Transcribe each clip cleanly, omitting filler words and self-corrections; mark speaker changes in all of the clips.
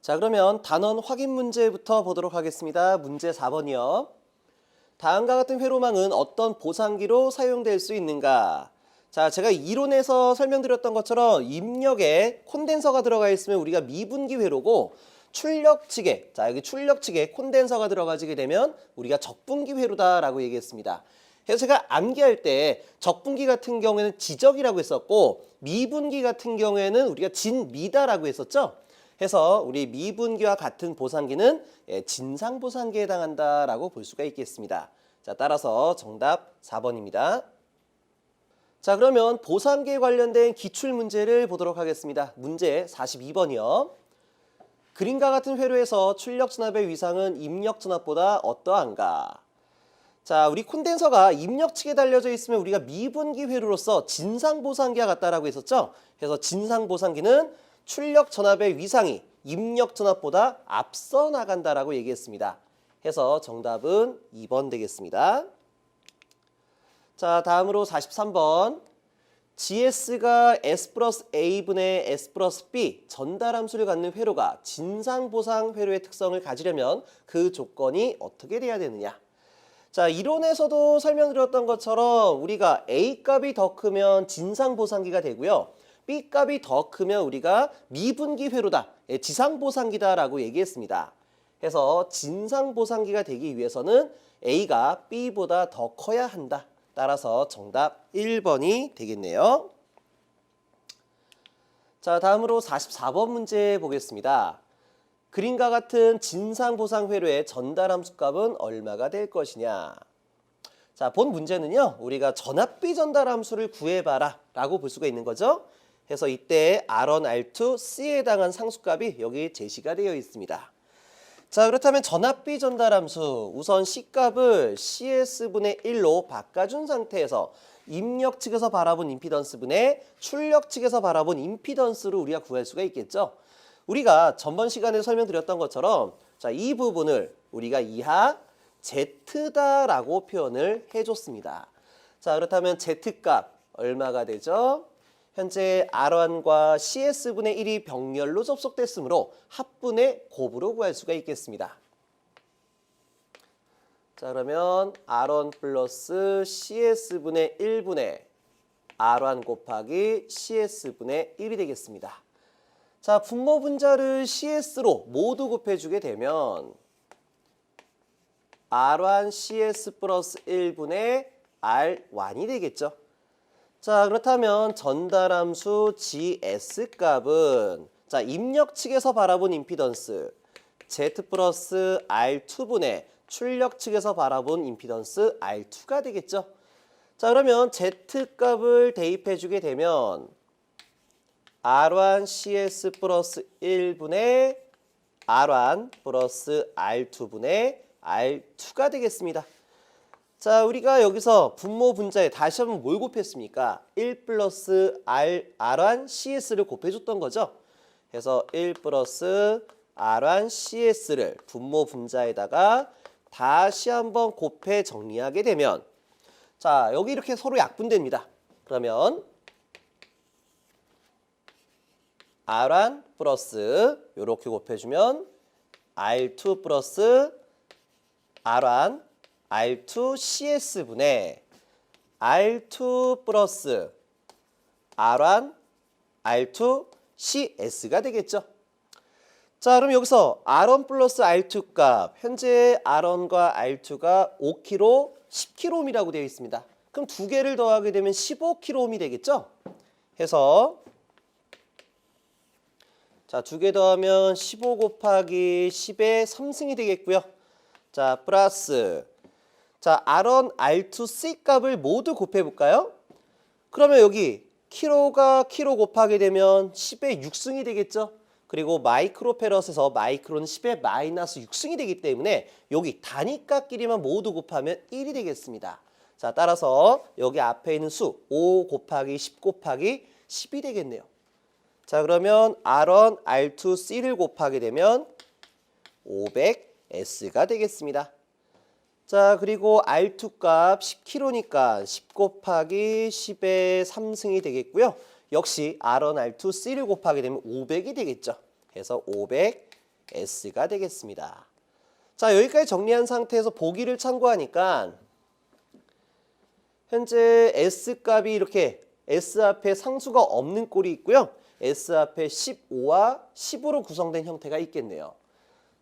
Speaker 1: 자, 그러면 단원 확인 문제부터 보도록 하겠습니다. 문제 4번이요. 다음과 같은 회로망은 어떤 보상기로 사용될 수 있는가? 자, 제가 이론에서 설명드렸던 것처럼 입력에 콘덴서가 들어가 있으면 우리가 미분기 회로고, 출력측에, 자 여기 출력측에 콘덴서가 들어가지게 되면 우리가 적분기 회로다라고 얘기했습니다. 그래서 제가 암기할 때 적분기 같은 경우에는 지적이라고 했었고, 미분기 같은 경우에는 우리가 진미다라고 했었죠. 해서 우리 미분기와 같은 보상기는 진상보상기에 해당한다라고 볼 수가 있겠습니다. 자, 따라서 정답 4번입니다. 자, 그러면 보상기에 관련된 기출문제를 보도록 하겠습니다. 문제 42번이요. 그림과 같은 회로에서 출력전압의 위상은 입력전압보다 어떠한가? 자, 우리 콘덴서가 입력측에 달려져 있으면 우리가 미분기 회로로서 진상보상기와 같다라고 했었죠. 그래서 진상보상기는 출력전압의 위상이 입력전압보다 앞서 나간다라고 얘기했습니다. 해서 정답은 2번 되겠습니다. 자, 다음으로 43번. GS가 S 플러스 A분의 S 플러스 B 전달함수를 갖는 회로가 진상보상 회로의 특성을 가지려면 그 조건이 어떻게 돼야 되느냐? 자, 이론에서도 설명드렸던 것처럼 우리가 A 값이 더 크면 진상보상기가 되고요. B 값이 더 크면 우리가 미분기 회로다, 지상보상기다라고 얘기했습니다. 그래서 진상보상기가 되기 위해서는 A가 B보다 더 커야 한다. 따라서 정답 1번이 되겠네요. 자, 다음으로 44번 문제 보겠습니다. 그림과 같은 진상보상 회로의 전달함수 값은 얼마가 될 것이냐? 자, 본 문제는요, 우리가 전압비 전달함수를 구해봐라 라고 볼 수가 있는 거죠. 그래서 이때 R1, R2, C에 해당한 상수값이 여기 제시가 되어 있습니다. 자, 그렇다면 전압비 전달함수, 우선 C값을 CS분의 1로 바꿔준 상태에서 입력 측에서 바라본 임피던스분의 출력 측에서 바라본 임피던스를 우리가 구할 수가 있겠죠. 우리가 전번 시간에 설명드렸던 것처럼, 자, 이 부분을 우리가 이하 Z다라고 표현을 해줬습니다. 자, 그렇다면 Z값 얼마가 되죠? 현재 R1과 CS분의 1이 병렬로 접속됐으므로 합분의 곱으로 구할 수가 있겠습니다. 자, 그러면 R1 플러스 CS분의 1분의 R1 곱하기 CS분의 1이 되겠습니다. 자, 분모 분자를 CS로 모두 곱해주게 되면 R1 CS 플러스 1분의 R1이 되겠죠. 자, 그렇다면 전달함수 GS 값은, 자, 입력 측에서 바라본 임피던스 Z 플러스 R2분의 출력 측에서 바라본 임피던스 R2가 되겠죠. 자, 그러면 Z 값을 대입해 주게 되면 R1 CS 플러스 1분의 R1 플러스 R2분의 R2가 되겠습니다. 자, 우리가 여기서 분모 분자에 다시 한번 뭘 곱했습니까? 1 플러스 R1 CS를 곱해줬던 거죠. 그래서 1 플러스 R1 CS를 분모 분자에다가 다시 한번 곱해 정리하게 되면, 자, 여기 이렇게 서로 약분됩니다. 그러면 R1 플러스 이렇게 곱해주면 R2 플러스 R1 R2 CS분의 R2 플러스 R1 R2 CS가 되겠죠. 자, 그럼 여기서 R1 플러스 R2 값, 현재 R1과 R2가 5kg, 10kg이라고 되어 있습니다. 그럼 두 개를 더하게 되면 15kg이 되겠죠. 해서 자, 두 개 더하면 15 곱하기 10의 3승이 되겠고요. 자, 플러스, 자, R1, R2, C 값을 모두 곱해볼까요? 그러면 여기 키로가 키로 곱하게 되면 10의 6승이 되겠죠? 그리고 마이크로페럿에서 마이크로는 10의 마이너스 6승이 되기 때문에 여기 단위값끼리만 모두 곱하면 1이 되겠습니다. 자, 따라서 여기 앞에 있는 수 5 곱하기 10 곱하기 10이 되겠네요. 자, 그러면 R1, R2, C를 곱하게 되면 500S가 되겠습니다. 자, 그리고 R2 값 10kg니까 10 곱하기 10의 3승이 되겠고요. 역시 R1, R2, C를 곱하게 되면 500이 되겠죠. 그래서 500 S가 되겠습니다. 자, 여기까지 정리한 상태에서 보기를 참고하니까 현재 S값이 이렇게 S 앞에 상수가 없는 꼴이 있고요. S 앞에 15와 10으로 구성된 형태가 있겠네요.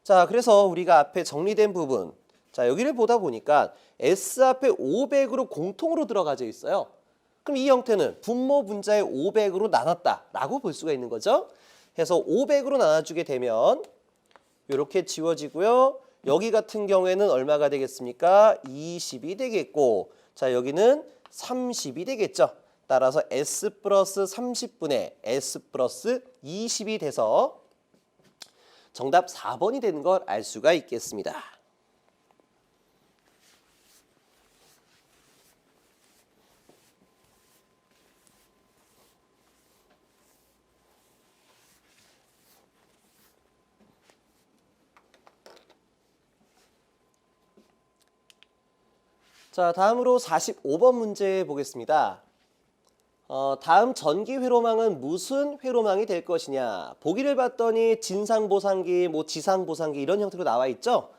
Speaker 1: 자, 그래서 우리가 앞에 정리된 부분, 자, 여기를 보다 보니까 S 앞에 500으로 공통으로 들어가져 있어요. 그럼 이 형태는 분모 분자의 500으로 나눴다라고 볼 수가 있는 거죠. 그래서 500으로 나눠주게 되면 이렇게 지워지고요. 여기 같은 경우에는 얼마가 되겠습니까? 20이 되겠고, 자, 여기는 30이 되겠죠. 따라서 S 플러스 30분의 S 플러스 20이 돼서 정답 4번이 되는 걸 알 수가 있겠습니다. 자, 다음으로 45번 문제 보겠습니다. 다음 전기 회로망은 무슨 회로망이 될 것이냐. 보기를 봤더니 진상보상기, 지상보상기 이런 형태로 나와 있죠.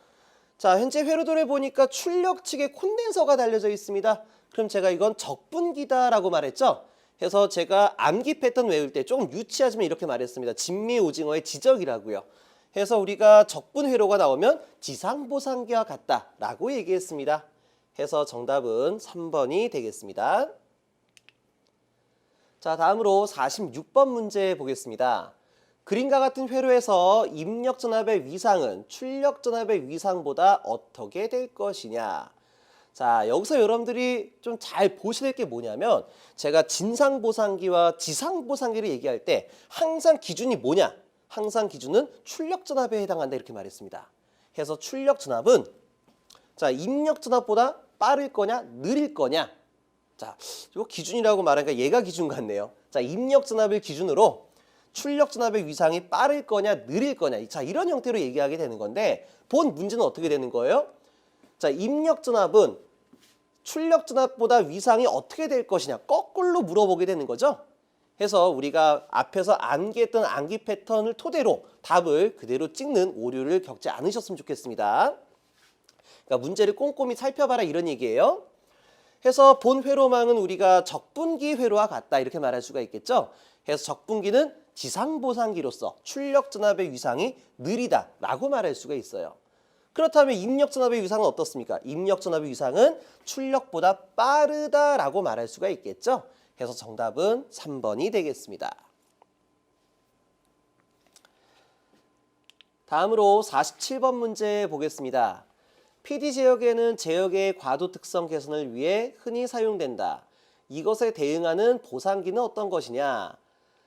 Speaker 1: 자, 현재 회로도를 보니까 출력 측에 콘덴서가 달려져 있습니다. 그럼 제가 이건 적분기다라고 말했죠. 그래서 제가 암기 패턴 외울 때 조금 유치하지만 이렇게 말했습니다. 진미오징어의 지적이라고요. 그래서 우리가 적분 회로가 나오면 지상보상기와 같다라고 얘기했습니다. 해서 정답은 3번이 되겠습니다. 자, 다음으로 46번 문제 보겠습니다. 그림과 같은 회로에서 입력전압의 위상은 출력전압의 위상보다 어떻게 될 것이냐. 자, 여기서 여러분들이 좀 잘 보셔야 될 게 뭐냐면 제가 진상보상기와 지상보상기를 얘기할 때 항상 기준이 뭐냐. 항상 기준은 출력전압에 해당한다 이렇게 말했습니다. 그래서 출력전압은 자, 입력전압보다 빠를 거냐 느릴 거냐. 자, 이거 기준이라고 말하니까 얘가 기준 같네요. 자, 입력전압을 기준으로 출력전압의 위상이 빠를 거냐 느릴 거냐. 자, 이런 형태로 얘기하게 되는 건데 본 문제는 어떻게 되는 거예요? 자, 입력전압은 출력전압보다 위상이 어떻게 될 것이냐 거꾸로 물어보게 되는 거죠. 해서 우리가 앞에서 암기했던 암기 패턴을 토대로 답을 그대로 찍는 오류를 겪지 않으셨으면 좋겠습니다. 그러니까 문제를 꼼꼼히 살펴봐라 이런 얘기예요. 해서 본 회로망은 우리가 적분기 회로와 같다 이렇게 말할 수가 있겠죠. 그래서 적분기는 지상보상기로서 출력전압의 위상이 느리다라고 말할 수가 있어요. 그렇다면 입력전압의 위상은 어떻습니까? 입력전압의 위상은 출력보다 빠르다라고 말할 수가 있겠죠. 그래서 정답은 3번이 되겠습니다. 다음으로 47번 문제 보겠습니다. PD 제어계는 제어계의 과도 특성 개선을 위해 흔히 사용된다. 이것에 대응하는 보상기는 어떤 것이냐?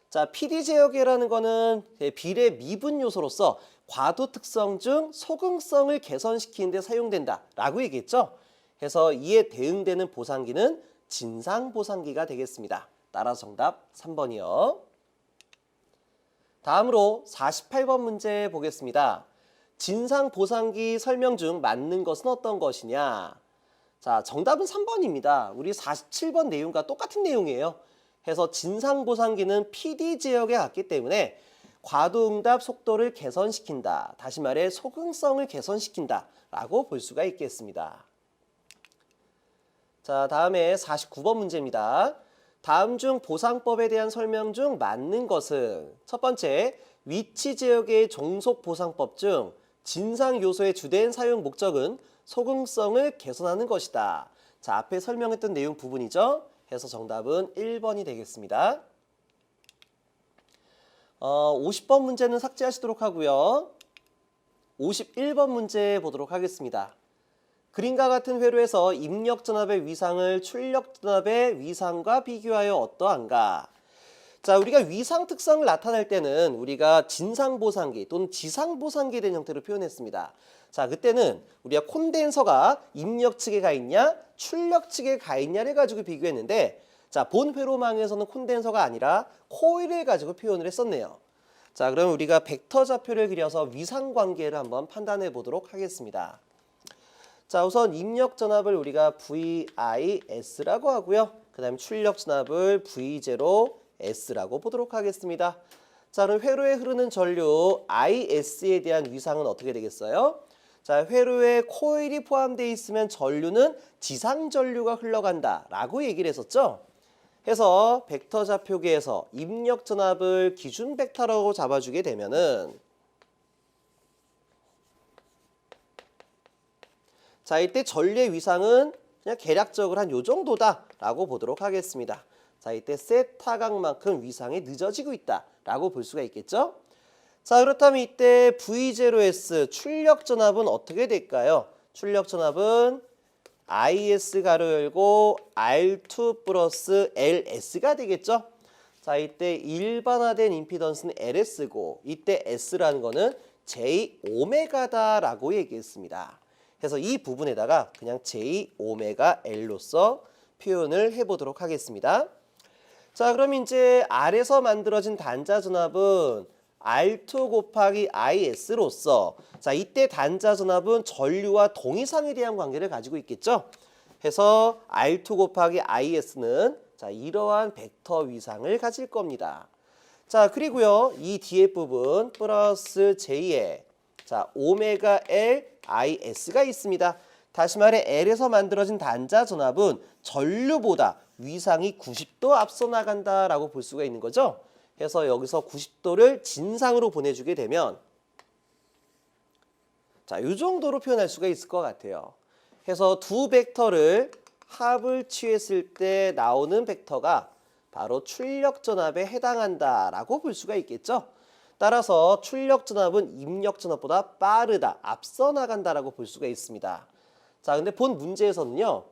Speaker 1: 자, PD 제어계라는 거는 비례 미분 요소로서 과도 특성 중 소극성을 개선시키는 데 사용된다라고 얘기했죠. 그래서 이에 대응되는 보상기는 진상보상기가 되겠습니다. 따라서 정답 3번이요. 다음으로 48번 문제 보겠습니다. 진상보상기 설명 중 맞는 것은 어떤 것이냐? 자, 정답은 3번입니다. 우리 47번 내용과 똑같은 내용이에요. 해서 진상보상기는 PD 제어에 같기 때문에 과도응답 속도를 개선시킨다. 다시 말해 소극성을 개선시킨다 라고 볼 수가 있겠습니다. 자, 다음에 49번 문제입니다. 다음 중 보상법에 대한 설명 중 맞는 것은 첫 번째, 위치 제어계의 종속보상법 중 진상 요소의 주된 사용 목적은 소극성을 개선하는 것이다. 자, 앞에 설명했던 내용 부분이죠. 해서 정답은 1번이 되겠습니다. 50번 문제는 삭제하시도록 하고요. 51번 문제 보도록 하겠습니다. 그림과 같은 회로에서 입력전압의 위상을 출력전압의 위상과 비교하여 어떠한가? 자, 우리가 위상 특성을 나타낼 때는 우리가 진상보상기 또는 지상보상기에 대한 형태로 표현했습니다. 자, 그때는 우리가 콘덴서가 입력 측에 가 있냐 출력 측에 가 있냐를 가지고 비교했는데 자, 본 회로망에서는 콘덴서가 아니라 코일을 가지고 표현을 했었네요. 자, 그럼 우리가 벡터 좌표를 그려서 위상 관계를 한번 판단해 보도록 하겠습니다. 자, 우선 입력 전압을 우리가 VIS라고 하고요. 그 다음에 출력 전압을 V0S라고 보도록 하겠습니다. 자, 그럼 회로에 흐르는 전류 IS에 대한 위상은 어떻게 되겠어요? 자, 회로에 코일이 포함되어 있으면 전류는 지상 전류가 흘러간다 라고 얘기를 했었죠. 해서 벡터 좌표계에서 입력 전압을 기준 벡터라고 잡아주게 되면은, 자, 이때 전류의 위상은 그냥 계략적으로 한 요 정도다 라고 보도록 하겠습니다. 자, 이때 세타각만큼 위상이 늦어지고 있다 라고 볼 수가 있겠죠. 자, 그렇다면 이때 V0S 출력 전압은 어떻게 될까요? 출력 전압은 IS 가로 열고 R2 플러스 LS가 되겠죠. 자, 이때 일반화된 임피던스는 LS고 이때 S라는 거는 J 오메가다라고 얘기했습니다. 그래서 이 부분에다가 그냥 J 오메가 L로서 표현을 해보도록 하겠습니다. 자, 그럼 이제 R에서 만들어진 단자 전압은 R2 곱하기 IS로서, 자, 이때 단자 전압은 전류와 동위상에 대한 관계를 가지고 있겠죠. 해서 R2 곱하기 IS는 자, 이러한 벡터 위상을 가질 겁니다. 자, 그리고요, 이 뒤에 부분 플러스 J에 자, 오메가 L IS가 있습니다. 다시 말해 L에서 만들어진 단자 전압은 전류보다 위상이 90도 앞서 나간다라고 볼 수가 있는 거죠. 해서 여기서 90도를 진상으로 보내주게 되면, 자, 이 정도로 표현할 수가 있을 것 같아요. 해서 두 벡터를 합을 취했을 때 나오는 벡터가 바로 출력 전압에 해당한다라고 볼 수가 있겠죠. 따라서 출력 전압은 입력 전압보다 빠르다, 앞서 나간다라고 볼 수가 있습니다. 자, 근데 본 문제에서는요,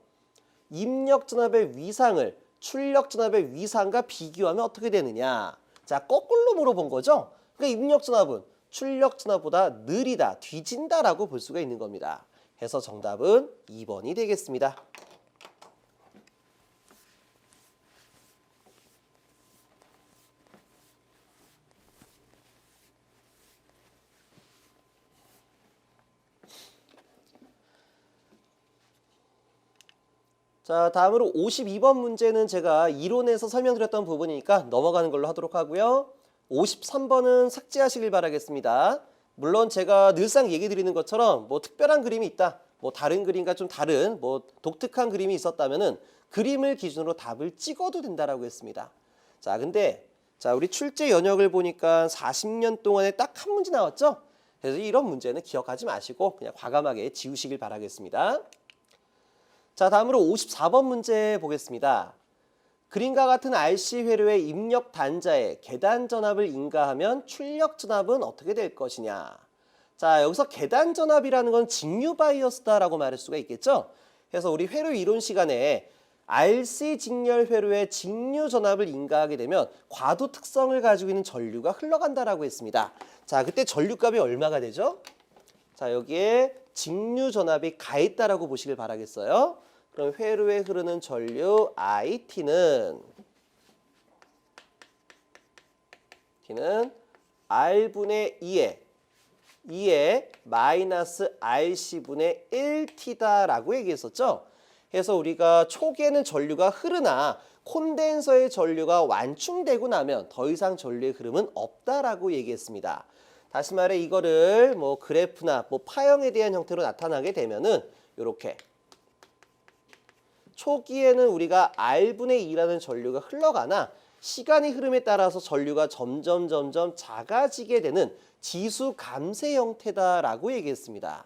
Speaker 1: 입력 전압의 위상을 출력 전압의 위상과 비교하면 어떻게 되느냐? 자, 거꾸로 물어본 거죠. 그러니까 입력 전압은 출력 전압보다 느리다, 뒤진다라고 볼 수가 있는 겁니다. 해서 정답은 2번이 되겠습니다. 자, 다음으로 52번 문제는 제가 이론에서 설명드렸던 부분이니까 넘어가는 걸로 하도록 하고요. 53번은 삭제하시길 바라겠습니다. 물론 제가 늘상 얘기 드리는 것처럼 뭐 특별한 그림이 있다, 뭐 다른 그림과 좀 다른 뭐 독특한 그림이 있었다면은 그림을 기준으로 답을 찍어도 된다라고 했습니다. 자, 근데 자, 우리 출제 연역을 보니까 40년 동안에 딱 한 문제 나왔죠? 그래서 이런 문제는 기억하지 마시고 그냥 과감하게 지우시길 바라겠습니다. 자, 다음으로 54번 문제 보겠습니다. 그림과 같은 RC 회로의 입력 단자에 계단 전압을 인가하면 출력 전압은 어떻게 될 것이냐. 자, 여기서 계단 전압이라는 건 직류 바이어스다라고 말할 수가 있겠죠. 그래서 우리 회로 이론 시간에 RC 직렬 회로의 직류 전압을 인가하게 되면 과도 특성을 가지고 있는 전류가 흘러간다라고 했습니다. 자, 그때 전류값이 얼마가 되죠? 자, 여기에 직류 전압이 가있다라고 보시길 바라겠어요. 그럼 회로에 흐르는 전류 IT는 R분의 2에 마이너스 RC분의 1T다라고 얘기했었죠. 그래서 우리가 초기에는 전류가 흐르나 콘덴서의 전류가 완충되고 나면 더 이상 전류의 흐름은 없다라고 얘기했습니다. 다시 말해 이거를 뭐 그래프나 뭐 파형에 대한 형태로 나타나게 되면은 이렇게 초기에는 우리가 R분의 2라는 전류가 흘러가나 시간의 흐름에 따라서 전류가 점점 작아지게 되는 지수 감쇄 형태다라고 얘기했습니다.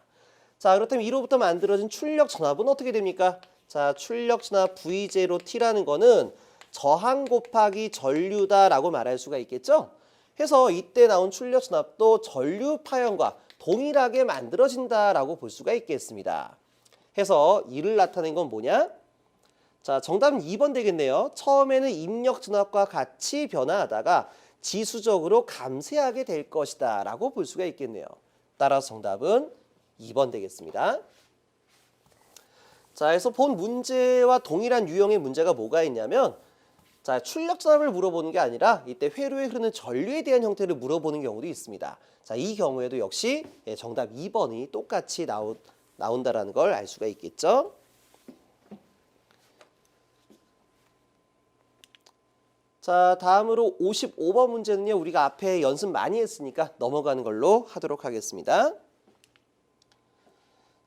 Speaker 1: 자, 그렇다면 이로부터 만들어진 출력 전압은 어떻게 됩니까? 자, 출력 전압 V0T라는 거는 저항 곱하기 전류다라고 말할 수가 있겠죠? 해서 이때 나온 출력 전압도 전류 파형과 동일하게 만들어진다라고 볼 수가 있겠습니다. 해서 이를 나타낸 건 뭐냐? 자, 정답은 2번 되겠네요. 처음에는 입력 전압과 같이 변화하다가 지수적으로 감쇄하게 될 것이다 라고 볼 수가 있겠네요. 따라서 정답은 2번 되겠습니다. 자, 그래서 본 문제와 동일한 유형의 문제가 뭐가 있냐면, 자, 출력 전압을 물어보는 게 아니라 이때 회로에 흐르는 전류에 대한 형태를 물어보는 경우도 있습니다. 자, 이 경우에도 역시 정답 2번이 똑같이 나온다라는 걸 알 수가 있겠죠. 자, 다음으로 55번 문제는요. 우리가 앞에 연습 많이 했으니까 넘어가는 걸로 하도록 하겠습니다.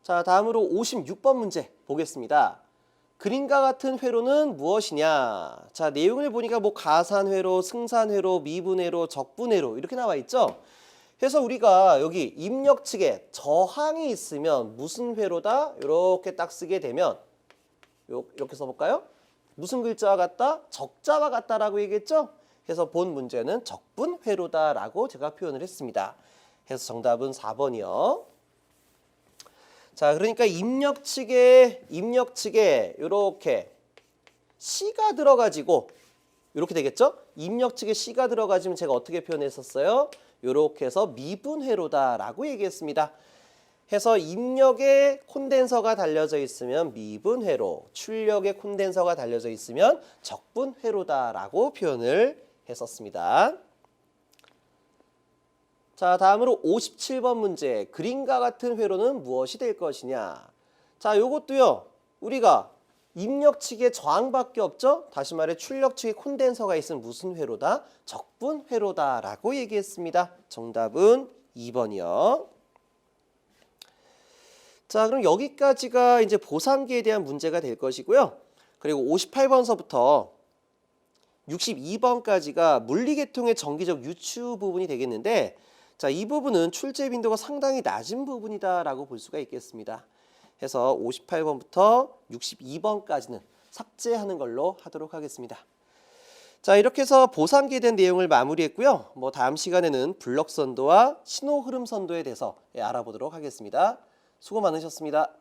Speaker 1: 자, 다음으로 56번 문제 보겠습니다. 그림과 같은 회로는 무엇이냐? 자, 내용을 보니까 뭐 가산회로, 승산회로, 미분회로, 적분회로 이렇게 나와 있죠? 그래서 우리가 여기 입력 측에 저항이 있으면 무슨 회로다? 이렇게 딱 쓰게 되면 이렇게 써볼까요? 무슨 글자와 같다? 적자와 같다라고 얘기했죠? 그래서 본 문제는 적분회로다라고 제가 표현을 했습니다. 그래서 정답은 4번이요. 자, 그러니까 입력 측에 이렇게 C가 들어가지고 이렇게 되겠죠? 입력 측에 C가 들어가지면 제가 어떻게 표현했었어요? 이렇게 해서 미분회로다라고 얘기했습니다. 해서 입력에 콘덴서가 달려져 있으면 미분회로, 출력에 콘덴서가 달려져 있으면 적분회로다라고 표현을 했었습니다. 자, 다음으로 57번 문제. 그림과 같은 회로는 무엇이 될 것이냐? 자, 요것도요. 우리가 입력 측에 저항밖에 없죠? 다시 말해 출력 측에 콘덴서가 있으면 무슨 회로다? 적분회로다라고 얘기했습니다. 정답은 2번이요. 자, 그럼 여기까지가 이제 보상기에 대한 문제가 될 것이고요. 그리고 58번서부터 62번까지가 물리계통의 정기적 유추 부분이 되겠는데, 자, 이 부분은 출제 빈도가 상당히 낮은 부분이다라고 볼 수가 있겠습니다. 해서 58번부터 62번까지는 삭제하는 걸로 하도록 하겠습니다. 자, 이렇게 해서 보상기에 대한 내용을 마무리했고요. 뭐 다음 시간에는 블럭선도와 신호흐름선도에 대해서 알아보도록 하겠습니다. 수고 많으셨습니다.